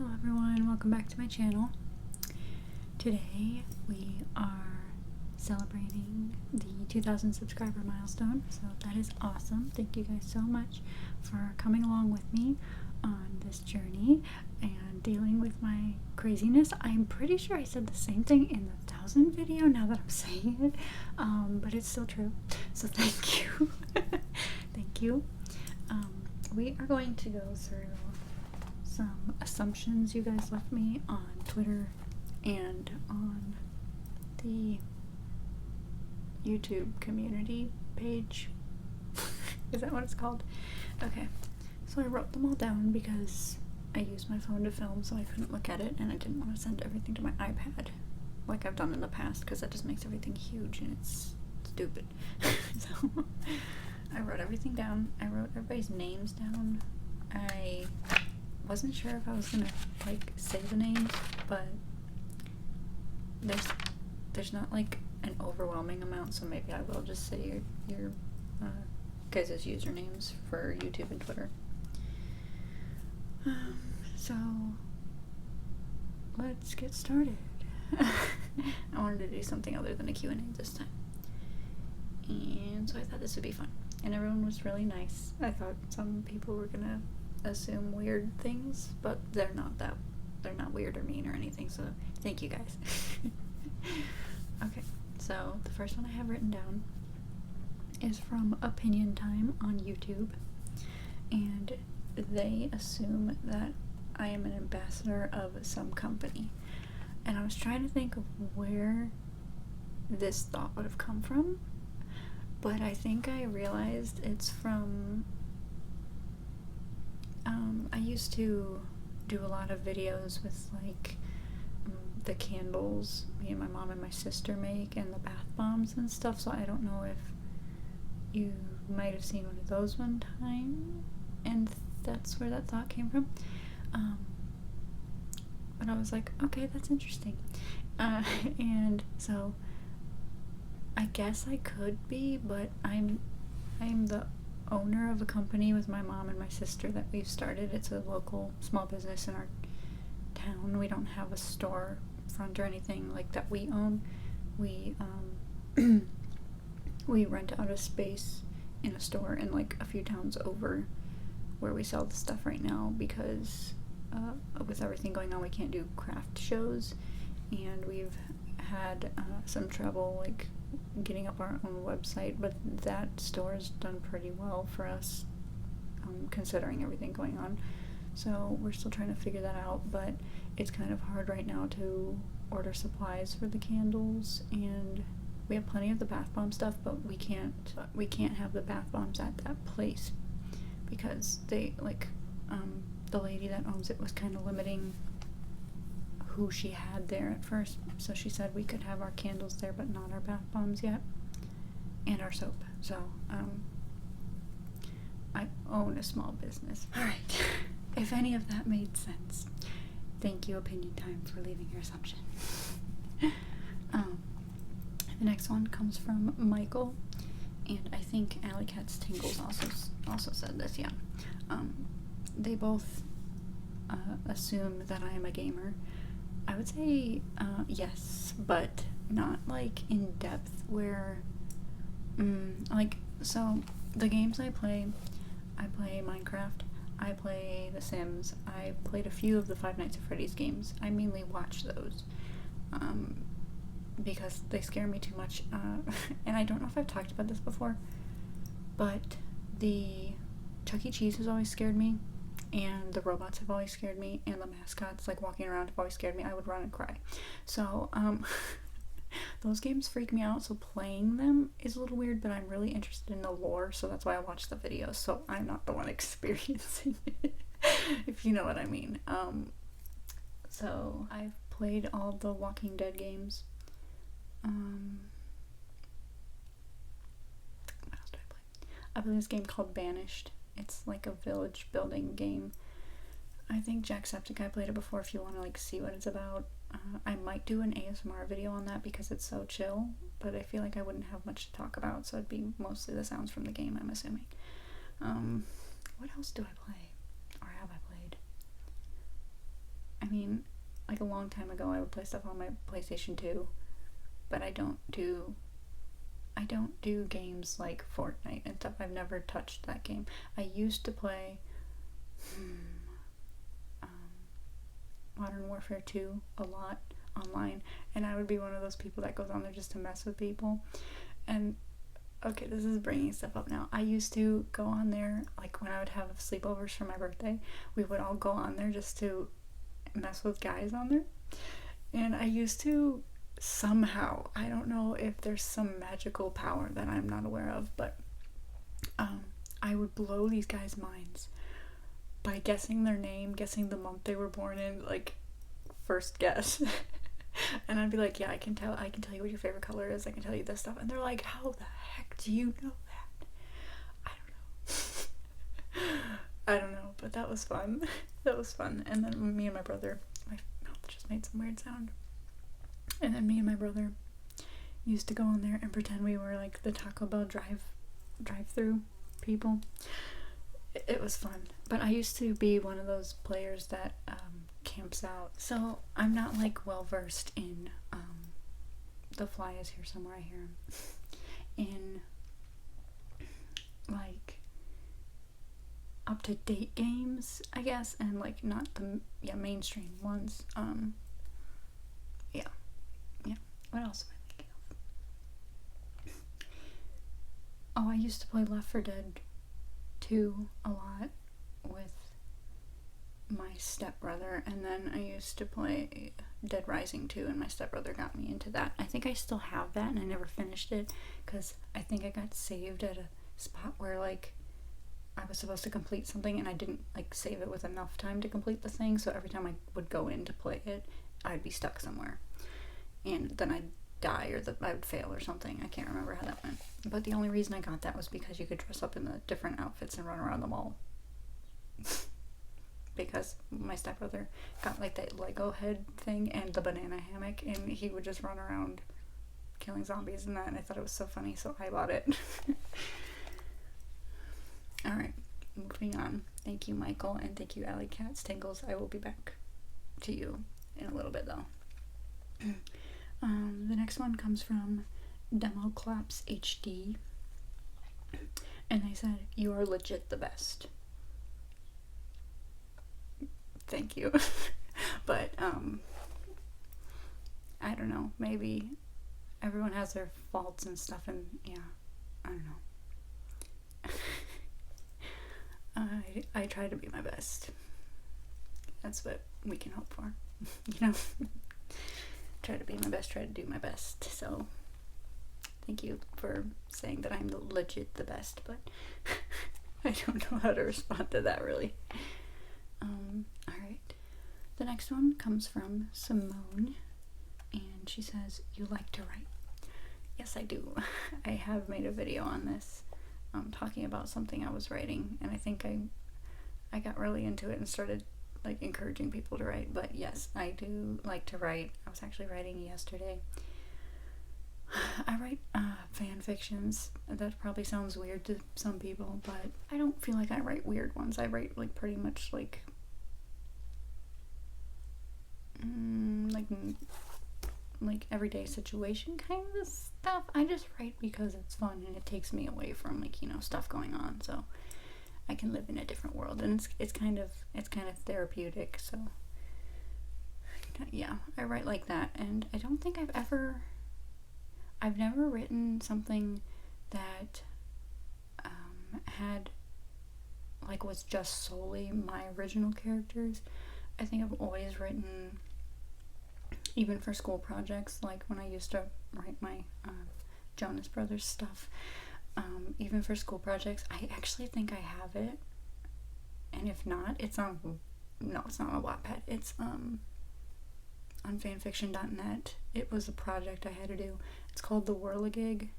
Hello everyone, welcome back to my channel. Today we are celebrating the 2,000 subscriber milestone, so that is awesome. Thank you guys so much for coming along with me on this journey and dealing with my craziness. I'm pretty sure I said the same thing in the 1,000 video now that I'm saying it, but it's still true, so thank you. Thank you. We are going to go through some assumptions you guys left me on Twitter and on the YouTube community page. Is that what it's called? Okay, so I wrote them all down because I used my phone to film, so I couldn't look at it, and I didn't want to send everything to my iPad like I've done in the past, because that just makes everything huge and it's stupid. So I wrote everything down. I wrote everybody's names down. I wasn't sure if I was gonna like say the names, but there's not like an overwhelming amount, so maybe I will just say your guys' usernames for YouTube and Twitter. So let's get started. I wanted to do something other than a Q&A this time, and so I thought this would be fun, and everyone was really nice. I thought some people were gonna assume weird things, but they're not weird or mean or anything, so thank you guys. Okay, so the first one I have written down is from Opinion Time on YouTube, and they assume that I am an ambassador of some company, and I was trying to think of where this thought would have come from, but I think I realized it's from I used to do a lot of videos with like the candles me and my mom and my sister make, and the bath bombs and stuff, so I don't know if you might have seen one of those one time and that's where that thought came from. But I was like, okay, that's interesting. And so I guess I could be, but I'm the owner of a company with my mom and my sister that we've started. It's a local small business in our town. We don't have a store front or anything like that we own. We we rent out a space in a store in like a few towns over where we sell the stuff right now, because with everything going on we can't do craft shows, and we've had some trouble like getting up our own website, but that store has done pretty well for us, considering everything going on. So we're still trying to figure that out, but it's kind of hard right now to order supplies for the candles, and we have plenty of the bath bomb stuff, but we can't have the bath bombs at that place because they like the lady that owns it was kind of limiting who she had there at first, so she said we could have our candles there but not our bath bombs yet, and our soap. So I own a small business. Alright. If any of that made sense, thank you Opinion Time for leaving your assumption. The next one comes from Michael, and I think Alley Cat's Tingles also said this. Yeah, they both assume that I am a gamer. I would say yes, but not like in depth where like, so the games I play Minecraft, I play The Sims, I played a few of the Five Nights at Freddy's games. I mainly watch those because they scare me too much, and I don't know if I've talked about this before, but the Chuck E. Cheese has always scared me, and the robots have always scared me, and the mascots like walking around have always scared me. I would run and cry. So those games freak me out, so playing them is a little weird, but I'm really interested in the lore, so that's why I watch the videos, so I'm not the one experiencing it, if you know what I mean. So I've played all the Walking Dead games. What else did I play? I played this game called Banished. It's like a village building game. I think Jacksepticeye played it before if you want to like see what it's about. I might do an ASMR video on that because it's so chill, but I feel like I wouldn't have much to talk about, so it'd be mostly the sounds from the game, I'm assuming. What else do I play? Or have I played? mean, like a long time ago I would play stuff on my PlayStation 2, but I don't do games like Fortnite and stuff. I've never touched that game. I used to play Modern Warfare 2 a lot online, and I would be one of those people that goes on there just to mess with people. And okay, this is bringing stuff up now. I used to go on there, like when I would have sleepovers for my birthday, we would all go on there just to mess with guys on there. And I used to somehow, I don't know if there's some magical power that I'm not aware of, but I would blow these guys' minds by guessing their name, guessing the month they were born in, like first guess. And I'd be like, yeah, I can tell you what your favorite color is, I can tell you this stuff. And they're like, how the heck do you know that? I don't know, but that was fun. That was fun. And then me and my brother, my mouth just made some weird sound. And then me and my brother used to go on there and pretend we were like the Taco Bell drive-through people. It was fun. But I used to be one of those players that camps out. So I'm not like well versed in The Fly Is Here Somewhere, I hear him. In like up to date games, I guess, and like not the mainstream ones. Yeah. What else am I thinking of? Oh, I used to play Left 4 Dead 2 a lot with my stepbrother, and then I used to play Dead Rising 2, and my stepbrother got me into that. I think I still have that, and I never finished it because I think I got saved at a spot where like I was supposed to complete something and I didn't like save it with enough time to complete the thing, so every time I would go in to play it, I'd be stuck somewhere and then I'd die or I would fail or something. I can't remember how that went, but the only reason I got that was because you could dress up in the different outfits and run around the mall. Because my stepbrother got like that Lego head thing and the banana hammock, and he would just run around killing zombies and that, and I thought it was so funny, so I bought it. Alright, moving on. Thank you, Michael, and thank you, Alley Cats Tingles. I will be back to you in a little bit, though. The next one comes from Demo Claps HD, and they said, "You are legit the best." Thank you. But, I don't know, maybe everyone has their faults and stuff, and yeah, I don't know. I try to be my best. That's what we can hope for, you know? Try to be my best, try to do my best. So thank you for saying that I'm legit the best, but I don't know how to respond to that really. Alright. The next one comes from Simone, and she says, "You like to write?" Yes, I do. I have made a video on this, talking about something I was writing, and I think I got really into it and started like encouraging people to write. But yes, I do like to write. I was actually writing yesterday. I write fan fictions. That probably sounds weird to some people, but I don't feel like I write weird ones. I write like pretty much like everyday situation kind of stuff. I just write because it's fun and it takes me away from like, you know, stuff going on, so I can live in a different world, and it's kind of therapeutic. So yeah, I write like that, and I don't think I've never written something that had like was just solely my original characters. I think I've always written, even for school projects, like when I used to write my Jonas Brothers stuff, even for school projects, I actually think I have it, and if not, it's on Wattpad, it's on fanfiction.net. It was a project I had to do. It's called The Whirligig.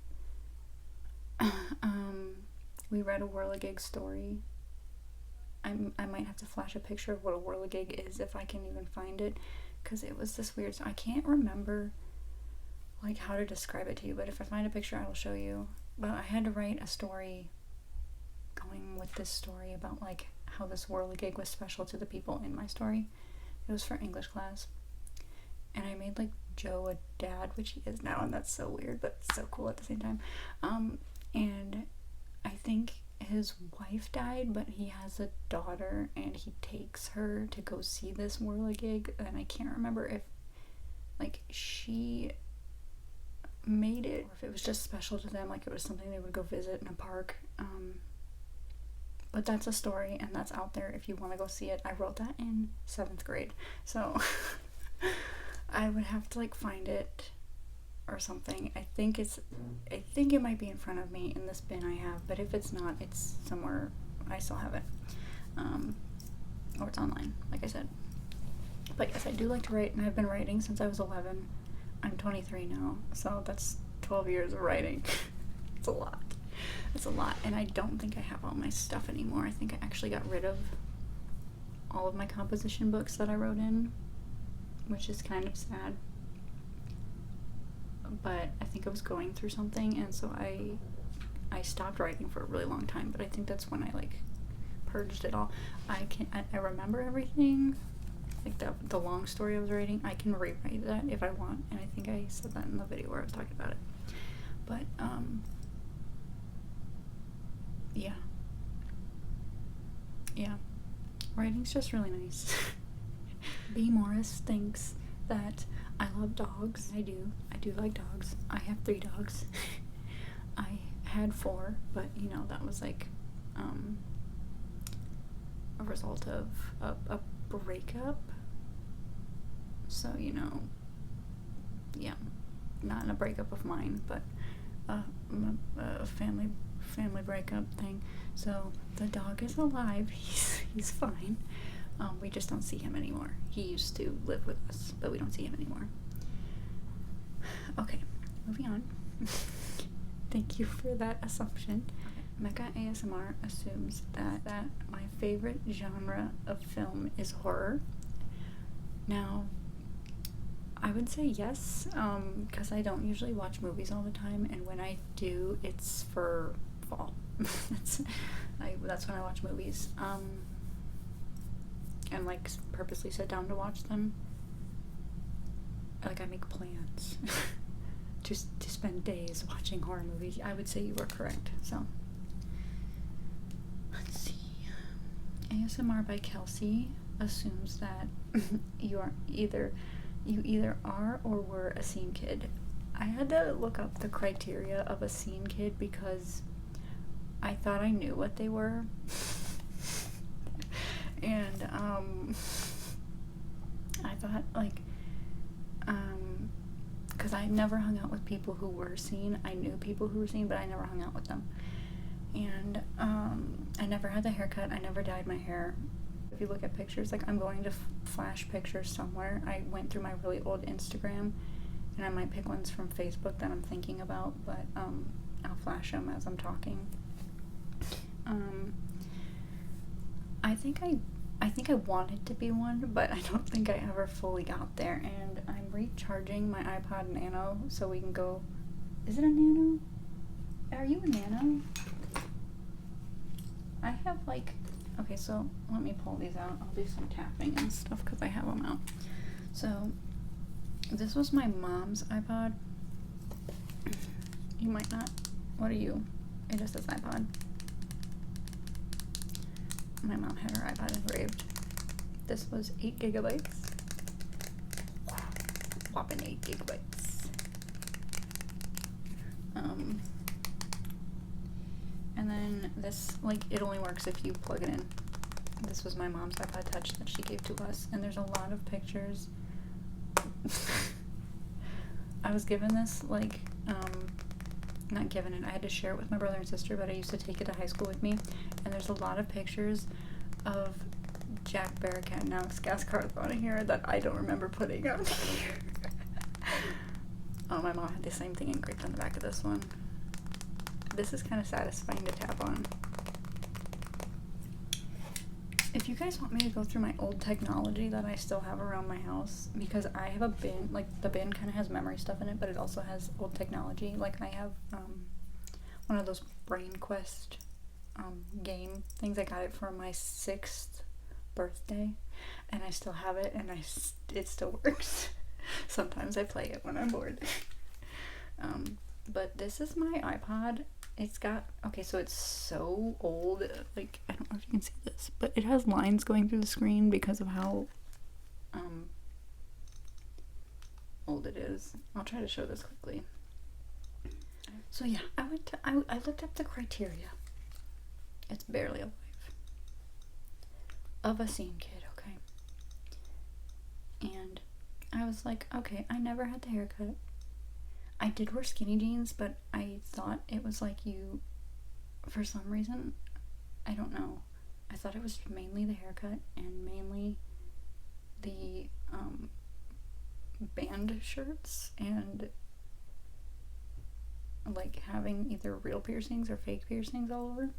We read a Whirligig story. I might have to flash a picture of what a Whirligig is if I can even find it, because it was this weird, so I can't remember like how to describe it to you, but if I find a picture I will show you. But I had to write a story going with this story about like how this Whirligig was special to the people in my story, It was for English class. And I made like Joe a dad, which he is now, and that's so weird, but so cool at the same time. And I think his wife died, but he has a daughter, and he takes her to go see this whirligig, and I can't remember if like she made it or if it was just special to them, like it was something they would go visit in a park. But that's a story, and that's out there if you want to go see it. I wrote that in 7th grade, so I would have to like find it or something. I think it might be in front of me in this bin I have, but if it's not, it's somewhere. I still have it, or it's online, like I said. But yes, I do like to write, and I've been writing since I was 11. I'm 23 now, so that's 12 years of writing. It's a lot. It's a lot, and I don't think I have all my stuff anymore. I think I actually got rid of all of my composition books that I wrote in, which is kind of sad. But I think I was going through something, and so I stopped writing for a really long time, but I think that's when I like purged it all. I remember everything, like the long story I was writing. I can rewrite that if I want, and I think I said that in the video where I was talking about it. But yeah, writing's just really nice. B. Morris thinks that I love dogs. I do like dogs. I have 3 dogs. I had 4, but you know, that was like a result of a breakup. So, you know, yeah, not in a breakup of mine, but a family breakup thing. So the dog is alive. He's fine. We just don't see him anymore. He used to live with us, but we don't see him anymore. Okay, moving on. Thank you for that assumption. Mecca ASMR assumes that my favorite genre of film is horror. Now, I would say yes, because I don't usually watch movies all the time, and when I do, it's for fall. That's when I watch movies. And like purposely sit down to watch them. Like I make plans to spend days watching horror movies. I would say you are correct. So let's see. ASMR by Kelsey assumes that you either are or were a scene kid. I had to look up the criteria of a scene kid because I thought I knew what they were. And I thought like because I never hung out with people who were seen. I knew people who were seen, but I never hung out with them. And I never had the haircut. I never dyed my hair. If you look at pictures, like I'm going to flash pictures somewhere. I went through my really old Instagram, and I might pick ones from Facebook that I'm thinking about, but I'll flash them as I'm talking. I think I wanted to be one, but I don't think I ever fully got there, and I'm recharging my iPod Nano so we can go. Is it a Nano? Are you a Nano? I have like, okay, so let me pull these out. I'll do some tapping and stuff because I have them out. So this was my mom's iPod. You might not. What are you? It just says iPod. My mom had her iPod engraved. This was 8 gigabytes. Whopping 8 gigabytes. And then this, like, it only works if you plug it in. This was my mom's iPod Touch that she gave to us, and there's a lot of pictures. I was given this, like, not given it, I had to share it with my brother and sister, but I used to take it to high school with me, and there's a lot of pictures of Jack Barracat and Alex Gaskarth on here that I don't remember putting on here. Oh, my mom had the same thing engraved on the back of this one. This is kind of satisfying to tap on. If you guys want me to go through my old technology that I still have around my house, because I have a bin, like the bin kind of has memory stuff in it, but it also has old technology. Like I have one of those Brain Quest game things. I got it for my 6th birthday, and I still have it, and it still works. Sometimes I play it when I'm bored. But this is my iPod. It's got, okay, so it's so old, like, I don't know if you can see this, but it has lines going through the screen because of how old it is. I'll try to show this quickly. So yeah, I looked up the criteria. It's barely alive. Of a scene kid, okay? And I was like, okay, I never had the haircut. I did wear skinny jeans, but I thought it was like you, for some reason, I don't know. I thought it was mainly the haircut and mainly the band shirts and like having either real piercings or fake piercings all over.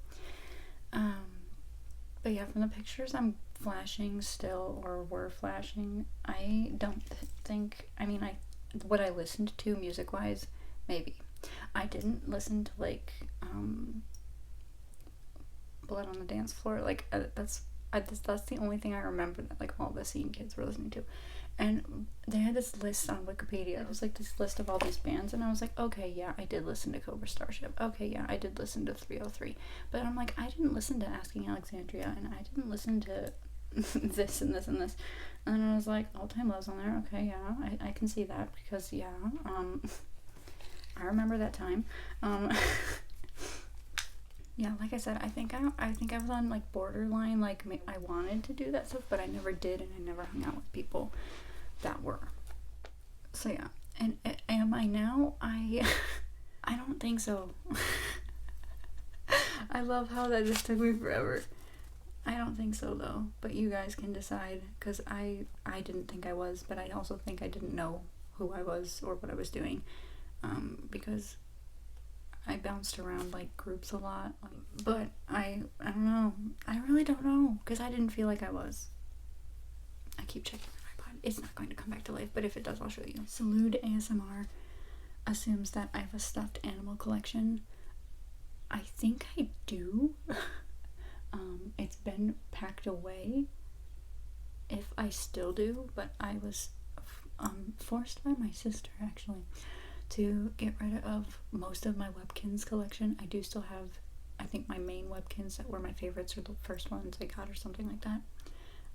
But yeah, from the pictures I'm flashing still, or were flashing, I don't think, I mean, what I listened to music-wise, maybe. I didn't listen to, like, Blood on the Dance Floor. Like, that's the only thing I remember that, like, all the scene kids were listening to. And they had this list on Wikipedia. It was, like, this list of all these bands, and I was like, okay, yeah, I did listen to Cobra Starship. Okay, yeah, I did listen to 303. But I'm like, I didn't listen to Asking Alexandria, and I didn't listen to this and this and this. And then I was like, All Time Low's on there. Okay, yeah, I can see that because, yeah, I remember that time. Yeah, like I said, I think I was on, like, borderline, like, I wanted to do that stuff, but I never did, and I never hung out with people that were. So, yeah. And am I now? I don't think so. I love how that just took me forever. I don't think so, though, but you guys can decide, because I didn't think I was, but I also think I didn't know who I was or what I was doing, because I bounced around, like, groups a lot, but I don't know. I really don't know, because I didn't feel like I was. I keep checking my iPod. It's not going to come back to life, but if it does, I'll show you. Salute ASMR assumes that I have a stuffed animal collection. I think I do. It's been packed away, if I still do, but I was forced by my sister, actually, to get rid of most of my Webkinz collection. I do still have, I think, my main Webkinz that were my favorites, or the first ones I got, or something like that.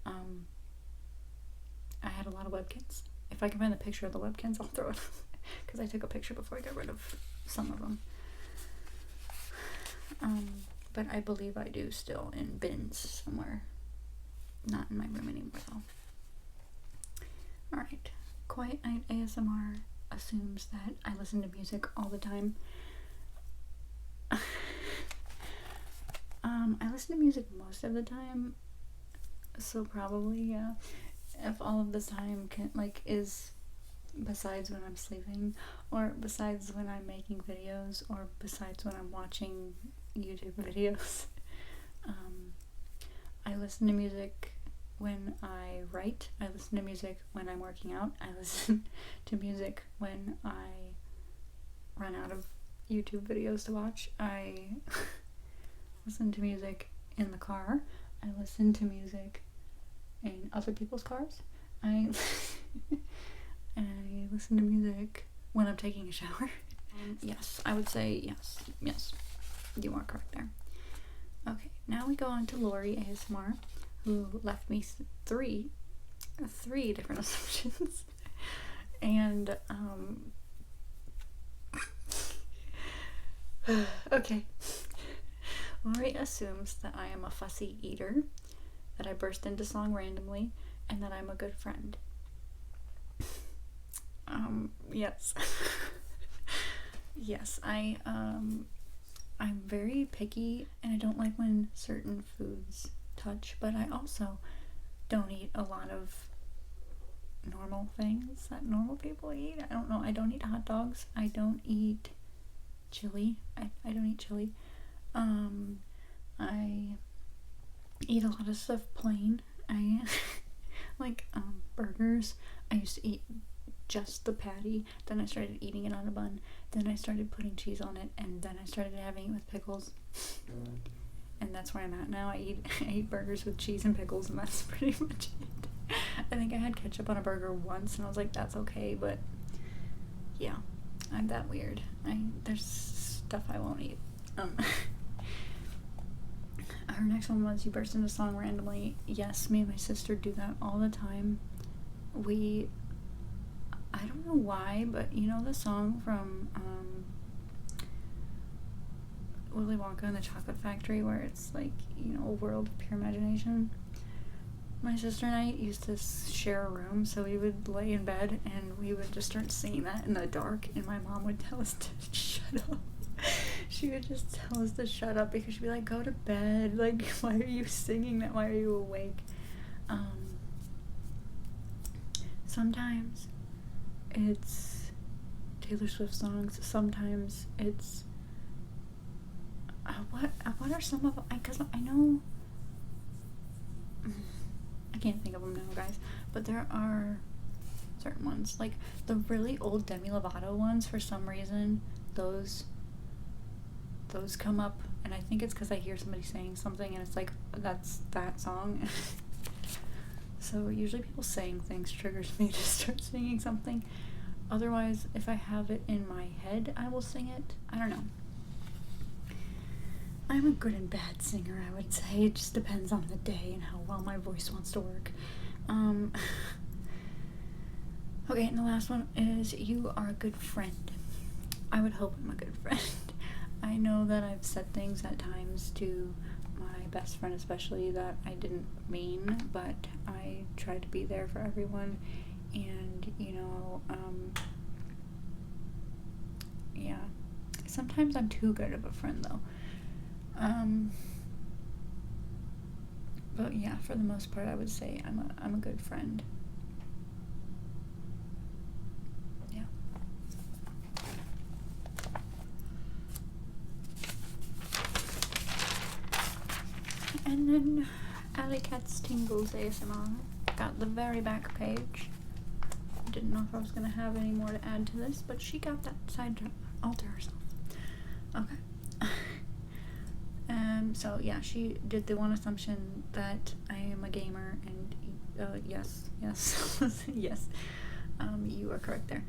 I had a lot of Webkinz. If I can find the picture of the Webkinz, I'll throw it, because I took a picture before I got rid of some of them. But I believe I do still in bins somewhere. Not in my room anymore, though. Alright. Quiet Night ASMR assumes that I listen to music all the time. I listen to music most of the time, so probably, yeah. If all of the time is besides when I'm sleeping, or besides when I'm making videos, or besides when I'm watching YouTube videos. I listen to music when I write. I listen to music when I'm working out. I listen to music when I run out of YouTube videos to watch. I listen to music in the car. I listen to music in other people's cars. I listen to music when I'm taking a shower. Yes, I would say yes. Yes, you are correct there. Okay, now we go on to Lori ASMR, who left me three different assumptions. And, okay. Lori assumes that I am a fussy eater, that I burst into song randomly, and that I'm a good friend. Yes. Yes, I'm very picky, and I don't like when certain foods touch, but I also don't eat a lot of normal things that normal people eat. I don't know. I don't eat hot dogs. I don't eat chili. I don't eat chili. I eat a lot of stuff plain. I like burgers. I used to eat just the patty, then I started eating it on a bun, then I started putting cheese on it, and then I started having it with pickles. And that's where I'm at now. I eat burgers with cheese and pickles, and that's pretty much it. think I had ketchup on a burger once, and I was like, that's okay, but yeah, I'm that weird. There's stuff I won't eat. Her next one was, you burst into song randomly. Yes, me and my sister do that all the time. I don't know why, but you know the song from Willy Wonka and the Chocolate Factory, where it's like, you know, a world of pure imagination? My sister and I used to share a room, so we would lay in bed and we would just start singing that in the dark, and my mom would tell us to shut up. She would just tell us to shut up because she'd be like, go to bed, like, why are you singing that, why are you awake? Sometimes it's Taylor Swift songs, sometimes it's what are some of them? Because I know, I can't think of them now, guys, but there are certain ones, like the really old Demi Lovato ones. For some reason, those come up, and I think it's because I hear somebody saying something and it's like, that's that song. So usually people saying things triggers me to start singing something. Otherwise, if I have it in my head, I will sing it. I don't know. I'm a good and bad singer, I would say. It just depends on the day and how well my voice wants to work. Okay, and the last one is, you are a good friend. I would hope I'm a good friend. I know that I've said things at times to my best friend especially that I didn't mean, but I try to be there for everyone, and, you know, yeah. Sometimes I'm too good of a friend, though. But yeah, for the most part, I would say I'm a good friend. Yeah. And then Alley Cat's Tingles ASMR. Got the very back page. Didn't know if I was gonna have any more to add to this, but she got that side all to herself. Okay. So yeah, she did the one assumption that I am a gamer, and yes, yes, you are correct there.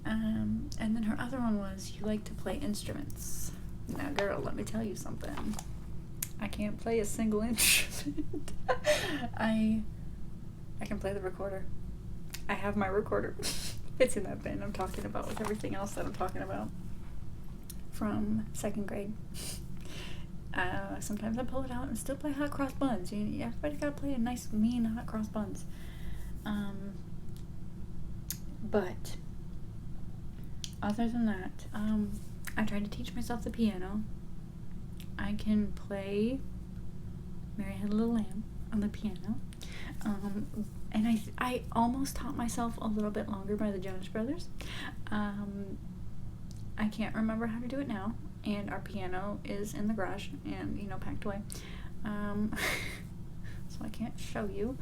And then her other one was, you like to play instruments. Now, girl, let me tell you something. I can't play a single instrument. I can play the recorder. I have my recorder. It's in that bin I'm talking about with everything else that I'm talking about from 2nd grade. Sometimes I pull it out and still play hot cross buns. Everybody gotta play a nice, mean hot cross buns. But other than that, I tried to teach myself the piano. I can play Mary Had a Little Lamb on the piano. And I almost taught myself a little bit longer by the Jonas Brothers. I can't remember how to do it now, and our piano is in the garage and, you know, packed away. So I can't show you.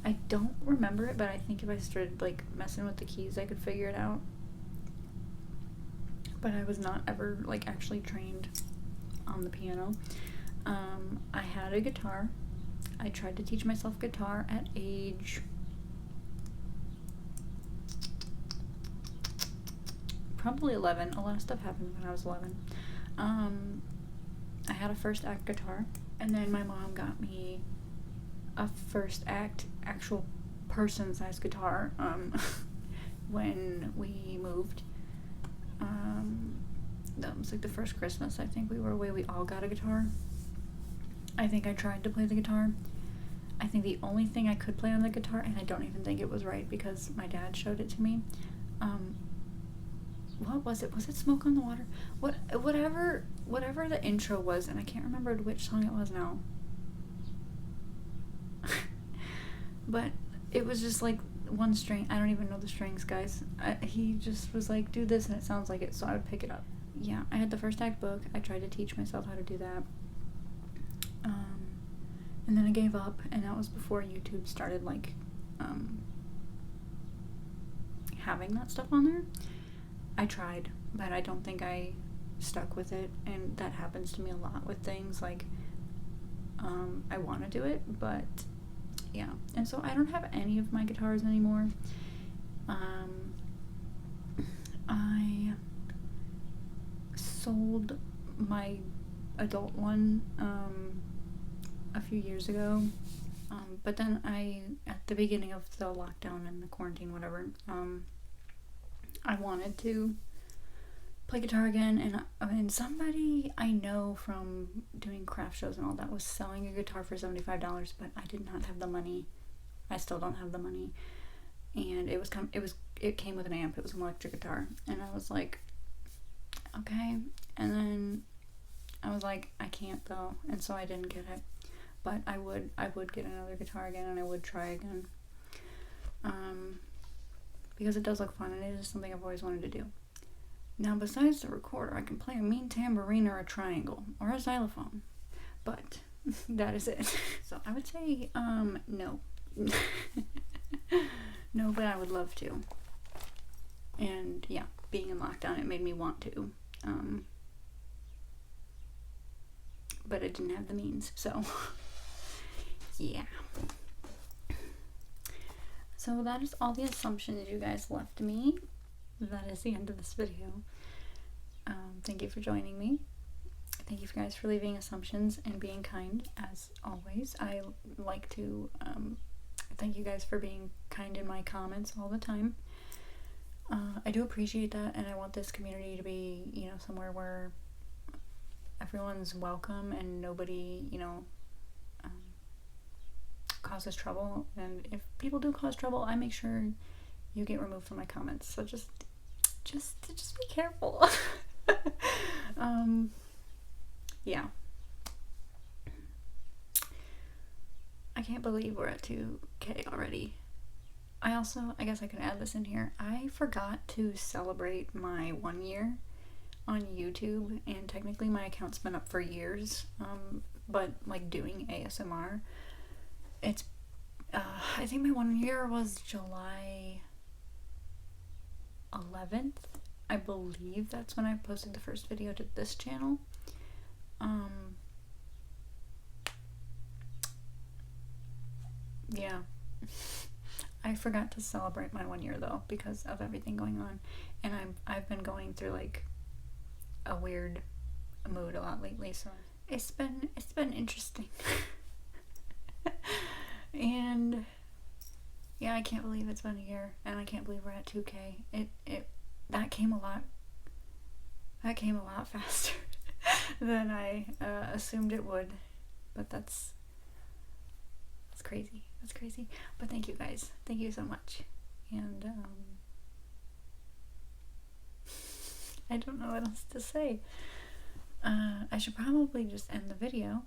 I don't remember it, but I think if I started, like, messing with the keys, I could figure it out. But I was not ever, like, actually trained on the piano. I had a guitar. I tried to teach myself guitar at age probably 11. A lot of stuff happened when I was 11. I had a first act guitar, and then my mom got me a first act actual person-sized guitar when we moved. That was like the first Christmas I think we were away, we all got a guitar. I think I tried to play the guitar. I think the only thing I could play on the guitar, and I don't even think it was right because my dad showed it to me, what was it? Was it Smoke on the Water? Whatever the intro was, and I can't remember which song it was now. But it was just like one string. I don't even know the strings, guys. He just was like, do this, and it sounds like it, so I would pick it up. Yeah, I had the first act book. I tried to teach myself how to do that. And then I gave up, and that was before YouTube started, like, having that stuff on there. I tried, but I don't think I stuck with it, and that happens to me a lot with things, like, I want to do it, but yeah, and so I don't have any of my guitars anymore. I sold my adult one a few years ago, but then at the beginning of the lockdown and the quarantine, whatever, I wanted to play guitar again, and somebody I know from doing craft shows and all that was selling a guitar for $75, but I did not have the money. I still don't have the money, and it came with an amp. It was an electric guitar, and I was like, okay, and then I was like, I can't though, and so I didn't get it. But I would get another guitar again, and I would try again, because it does look fun, and it is something I've always wanted to do. Now, besides the recorder, I can play a mean tambourine or a triangle or a xylophone, but that is it. So I would say no. No, but I would love to. And yeah, being in lockdown, it made me want to. But I didn't have the means, so yeah. So that is all the assumptions you guys left me. That is the end of this video. Thank you for joining me. Thank you guys for leaving assumptions and being kind, as always. I like to thank you guys for being kind in my comments all the time. I do appreciate that, and I want this community to be, somewhere where everyone's welcome and nobody, causes trouble. And if people do cause trouble, I make sure you get removed from my comments. So just be careful. Yeah. I can't believe we're at 2K already. I guess I could add this in here. I forgot to celebrate my 1 year on YouTube, and technically my account's been up for years, but like doing ASMR, it's I think my 1 year was July 11th. I believe that's when I posted the first video to this channel. Yeah. I forgot to celebrate my 1 year though, because of everything going on, and I've been going through like a weird mood a lot lately, so it's been interesting. And yeah, I can't believe it's been a year, and I can't believe we're at 2K. That came a lot faster than I assumed it would, but that's crazy. That's crazy. But thank you guys. Thank you so much. And I don't know what else to say. I should probably just end the video,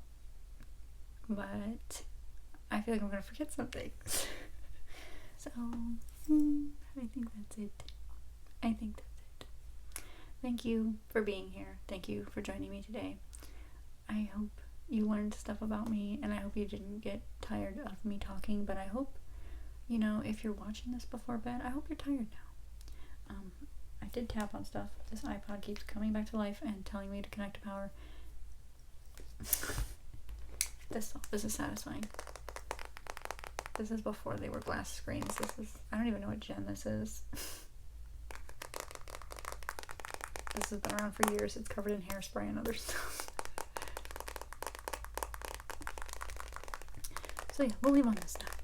but I feel like I'm gonna forget something. So I think that's it. Thank you for being here. Thank you for joining me today. I hope you learned stuff about me, and I hope you didn't get tired of me talking, but I hope, if you're watching this before bed, I hope you're tired now. I did tap on stuff. This iPod keeps coming back to life and telling me to connect to power. This is satisfying. This is before they were glass screens. I don't even know what gen this is. This has been around for years. It's covered in hairspray and other stuff. So yeah, we'll leave on this stuff.